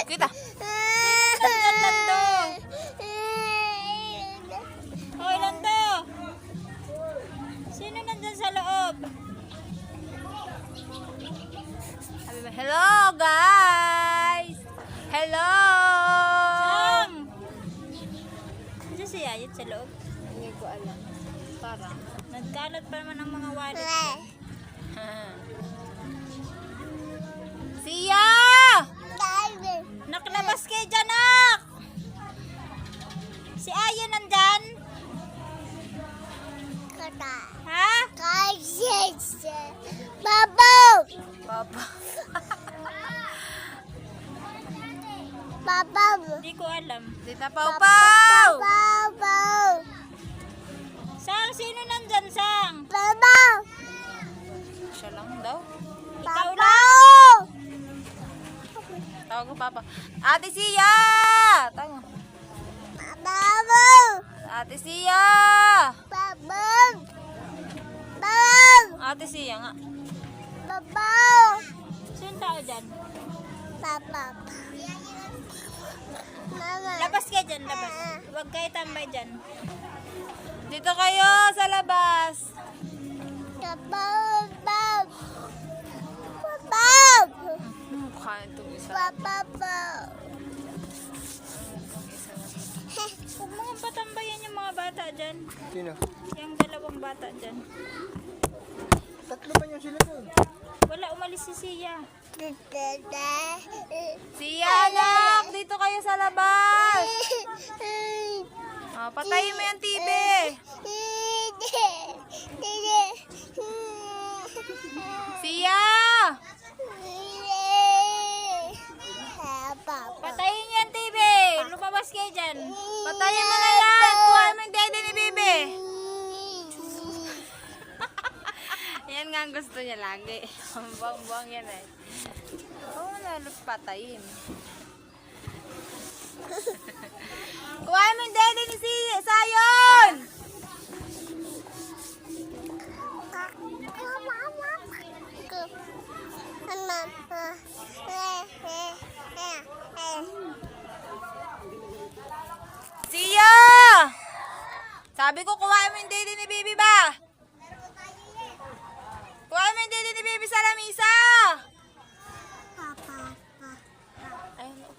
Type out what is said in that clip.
Kita. Sino Lando? Hoy, Lando. Sino nandyan sa loob? Hello, guys. Hello. Sam. Diyan si Ayat sa loob. Hindi ko alam. Parang. Nagkalat pa naman ang mga wallet. Siya! Naklabas kayo dyan, nak! Si Ayo nandyan? Ha? Babaw! Papa. Babaw! Hindi ko alam. Tita Pau Pau! Babaw! Sang, sino nandyan, Sang? Babaw! Siya lang daw. Ikaw lang. Babaw! Tawag ko, Papa. Ate Sia! Tawag mo. Babaw! Ate Sia! Babaw! Babaw! Ate Sia nga. Babaw! Sino tao dyan? Babaw! Mama! Labas kayo dyan, labas. Huwag kayo tambay dyan. Dito kayo sa labas. Babaw! Babaw! Babaw! Mukha itong isa. Babaw! Huwag mo nga patambayan yung mga bata dyan. Sino? Yung dalawang bata dyan. Tatlo pa niyo sila doon. Wala, umalis si Sia. Dada! Sia, anak! Dito kayo sa labas. Oh, patayin mo yung TV. Sia! Patayin niyo yung TV. Lumabas kayo dyan. Patayin mo na yan. Kuha mo yung daddy ni Bibi. Yan nga ang gusto niya lagi. Buang-buang yan eh. Oo, lalo patayin. Kuha mo yung daddy ni Sayon. Sia! Sabi ko, kuha mo yung daddy ni Bibi ba? Kuha mo yung daddy ni Bibi sa lamisa. Ayun.